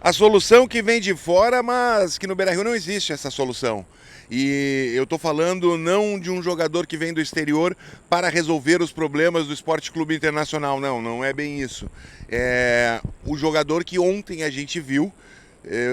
A solução que vem de fora, mas que no Beira-Rio não existe essa solução. E eu estou falando não de um jogador que vem do exterior para resolver os problemas do Esporte Clube Internacional, não é bem isso. É o jogador que ontem a gente viu,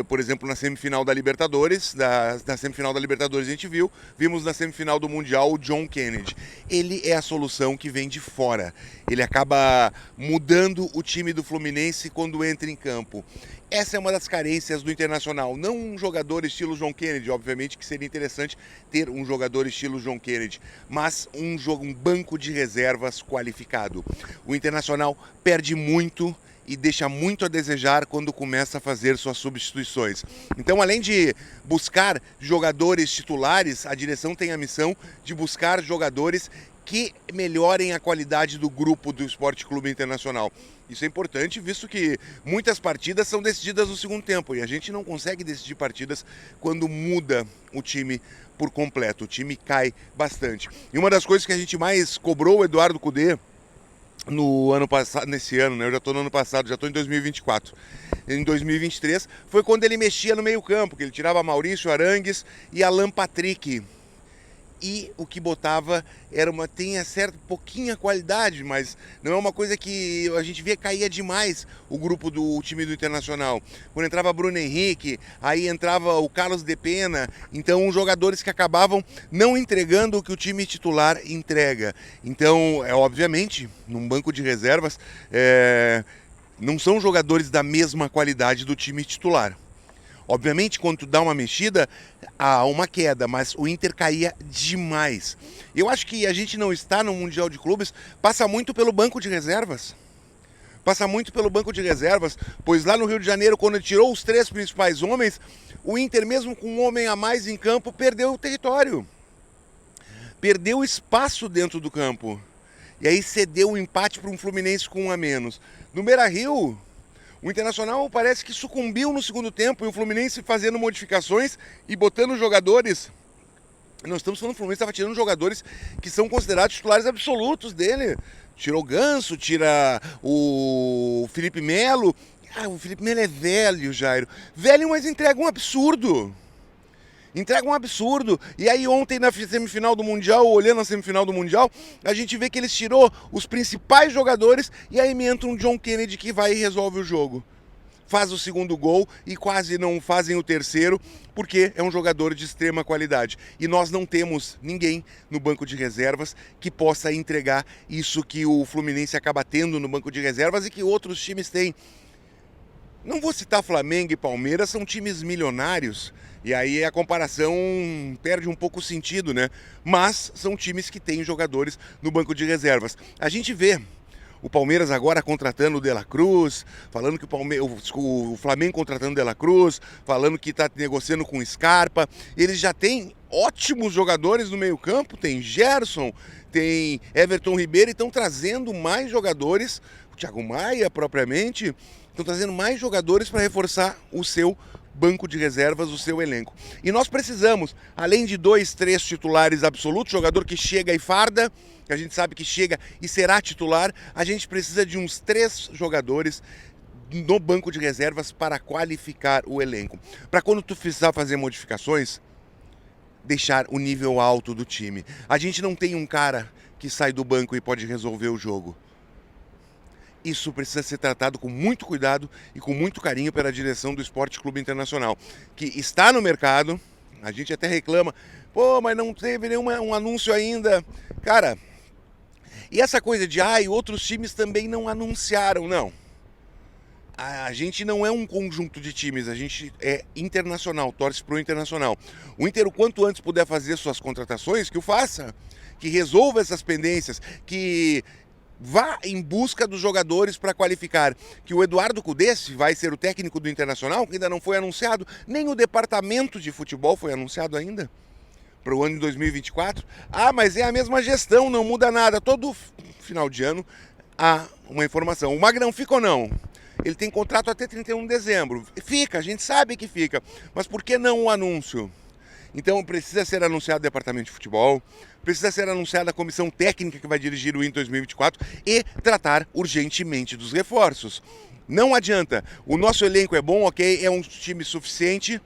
por exemplo, na semifinal da Libertadores, na semifinal da Libertadores a gente vimos na semifinal do Mundial o John Kennedy. Ele é a solução que vem de fora. Ele acaba mudando o time do Fluminense quando entra em campo. Essa é uma das carências do Internacional. Não um jogador estilo John Kennedy, obviamente que seria interessante ter um jogador estilo John Kennedy, mas um banco de reservas qualificado. O Internacional perde muito e deixa muito a desejar quando começa a fazer suas substituições. Então, além de buscar jogadores titulares, a direção tem a missão de buscar jogadores que melhorem a qualidade do grupo do Esporte Clube Internacional. Isso é importante, visto que muitas partidas são decididas no segundo tempo e a gente não consegue decidir partidas quando muda o time por completo. O time cai bastante. E uma das coisas que a gente mais cobrou o Eduardo Cudê no ano passado, nesse ano, né? Eu já estou no ano passado, já estou em 2024. Em 2023 foi quando ele mexia no meio-campo, que ele tirava Maurício Arangues e Alan Patrick. E o que botava tinha certa pouquinha qualidade, mas não é uma coisa que a gente via caía demais o grupo do time do Internacional. Quando entrava Bruno Henrique, aí entrava o Carlos de Pena, então jogadores que acabavam não entregando o que o time titular entrega. Então, obviamente, num banco de reservas, não são jogadores da mesma qualidade do time titular. Obviamente, quando tu dá uma mexida, há uma queda, mas o Inter caía demais. Eu acho que a gente não está no Mundial de Clubes, passa muito pelo banco de reservas. Passa muito pelo banco de reservas, pois lá no Rio de Janeiro, quando ele tirou os 3 principais homens, o Inter, mesmo com um homem a mais em campo, perdeu o território. Perdeu espaço dentro do campo. E aí cedeu o empate para um Fluminense com um a menos. No Beira-Rio, o Internacional parece que sucumbiu no segundo tempo e o Fluminense fazendo modificações e botando jogadores. Nós estamos falando que o Fluminense estava tirando jogadores que são considerados titulares absolutos dele. Tirou o Ganso, tira o Felipe Melo. O Felipe Melo é velho, Jairo. Velho, mas entrega um absurdo. Entrega um absurdo. E aí ontem na semifinal do Mundial, olhando a semifinal do Mundial, a gente vê que eles tirou os principais jogadores e aí me entra um John Kennedy que vai e resolve o jogo. Faz o segundo gol e quase não fazem o terceiro, porque é um jogador de extrema qualidade. E nós não temos ninguém no banco de reservas que possa entregar isso que o Fluminense acaba tendo no banco de reservas e que outros times têm. Não vou citar Flamengo e Palmeiras, são times milionários, e aí a comparação perde um pouco o sentido, né? Mas são times que têm jogadores no banco de reservas. A gente vê o Palmeiras agora contratando o De La Cruz, falando que o Flamengo contratando o De La Cruz, falando que está negociando com o Scarpa. Eles já têm ótimos jogadores no meio-campo, tem Gerson, tem Everton Ribeiro, e estão trazendo mais jogadores, o Thiago Maia propriamente, estão trazendo mais jogadores para reforçar o seu banco de reservas, o seu elenco. E nós precisamos, além de 2, 3 titulares absolutos, jogador que chega e farda, que a gente sabe que chega e será titular, a gente precisa de uns 3 jogadores no banco de reservas para qualificar o elenco. Para quando tu precisar fazer modificações, deixar o nível alto do time. A gente não tem um cara que sai do banco e pode resolver o jogo. Isso precisa ser tratado com muito cuidado e com muito carinho pela direção do Esporte Clube Internacional, que está no mercado. A gente até reclama, mas não teve nenhum anúncio ainda. Cara, e essa coisa de, outros times também não anunciaram, não. A gente não é um conjunto de times, a gente é internacional, torce para o Internacional. O Inter, o quanto antes puder fazer suas contratações, que o faça, que resolva essas pendências, que vá em busca dos jogadores para qualificar. Que o Eduardo Cudê vai ser o técnico do Internacional, que ainda não foi anunciado, nem o departamento de futebol foi anunciado ainda para o ano de 2024. Mas é a mesma gestão, não muda nada. Todo final de ano há uma informação. O Magrão fica ou não? Ele tem contrato até 31 de dezembro. Fica, a gente sabe que fica. Mas por que não o anúncio? Então precisa ser anunciado o departamento de futebol, precisa ser anunciada a comissão técnica que vai dirigir o Inter 2024 e tratar urgentemente dos reforços. Não adianta. O nosso elenco é bom, ok? É um time suficiente.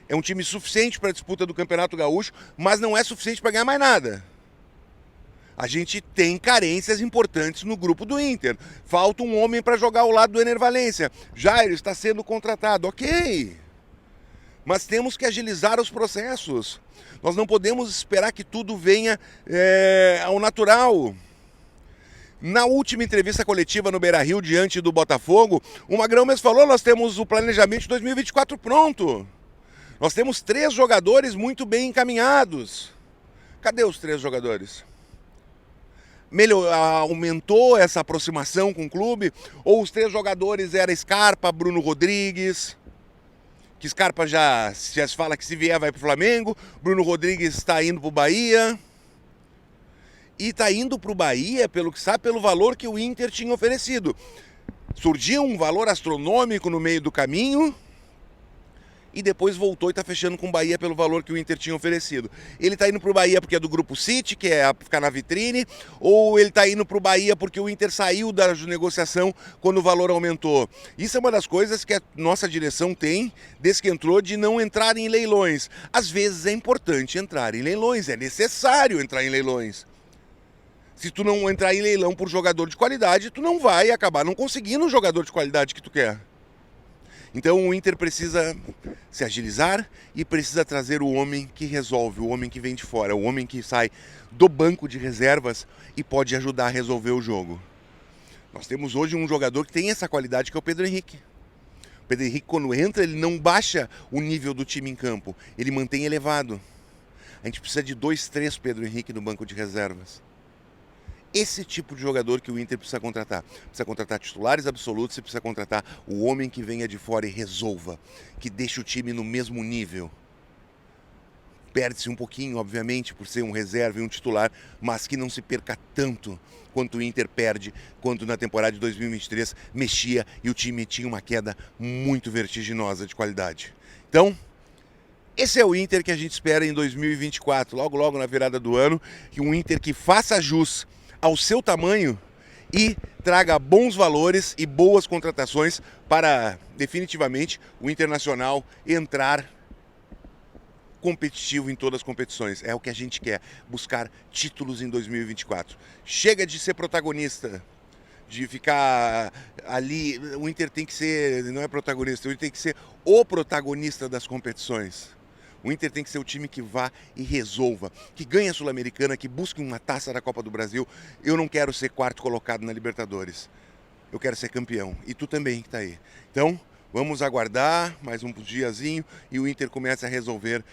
É um time suficiente para a disputa do Campeonato Gaúcho, mas não é suficiente para ganhar mais nada. A gente tem carências importantes no grupo do Inter. Falta um homem para jogar ao lado do Ener Valencia. Jair está sendo contratado, ok. Mas temos que agilizar os processos. Nós não podemos esperar que tudo venha ao natural. Na última entrevista coletiva no Beira-Rio, diante do Botafogo, o Magrão mesmo falou, nós temos o planejamento de 2024 pronto. Nós temos 3 jogadores muito bem encaminhados. Cadê os 3 jogadores? Aumentou essa aproximação com o clube? Ou os 3 jogadores eram Scarpa, Bruno Rodrigues? Que Scarpa já se fala que se vier vai para o Flamengo. Bruno Rodrigues está indo para o Bahia. E está indo para o Bahia, pelo que sabe, pelo valor que o Inter tinha oferecido. Surgiu um valor astronômico no meio do caminho e depois voltou e está fechando com o Bahia pelo valor que o Inter tinha oferecido. Ele está indo para o Bahia porque é do Grupo City, que é ficar na vitrine, ou ele está indo para o Bahia porque o Inter saiu da negociação quando o valor aumentou. Isso é uma das coisas que a nossa direção tem, desde que entrou, de não entrar em leilões. Às vezes é importante entrar em leilões, é necessário entrar em leilões. Se tu não entrar em leilão por jogador de qualidade, tu não vai acabar não conseguindo o jogador de qualidade que tu quer. Então o Inter precisa se agilizar e precisa trazer o homem que resolve, o homem que vem de fora, o homem que sai do banco de reservas e pode ajudar a resolver o jogo. Nós temos hoje um jogador que tem essa qualidade, que é o Pedro Henrique. O Pedro Henrique, quando entra, ele não baixa o nível do time em campo, ele mantém elevado. A gente precisa de 2, 3 Pedro Henrique no banco de reservas. Esse tipo de jogador que o Inter precisa contratar. Precisa contratar titulares absolutos, você precisa contratar o homem que venha de fora e resolva, que deixe o time no mesmo nível. Perde-se um pouquinho, obviamente, por ser um reserva e um titular, mas que não se perca tanto quanto o Inter perde, quando na temporada de 2023 mexia e o time tinha uma queda muito vertiginosa de qualidade. Então, esse é o Inter que a gente espera em 2024, logo na virada do ano, que um Inter que faça jus ao seu tamanho e traga bons valores e boas contratações para, definitivamente, o Internacional entrar competitivo em todas as competições. É o que a gente quer, buscar títulos em 2024. Chega de ser protagonista, de ficar ali. O Inter tem que ser, não é protagonista, o Inter tem que ser o protagonista das competições. O Inter tem que ser o time que vá e resolva, que ganhe a Sul-Americana, que busque uma taça da Copa do Brasil. Eu não quero ser 4º colocado na Libertadores. Eu quero ser campeão. E tu também que está aí. Então, vamos aguardar mais um diazinho e o Inter começa a resolver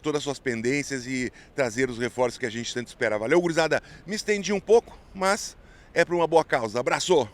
todas as suas pendências e trazer os reforços que a gente tanto espera. Valeu, gurizada. Me estendi um pouco, mas é por uma boa causa. Abraço!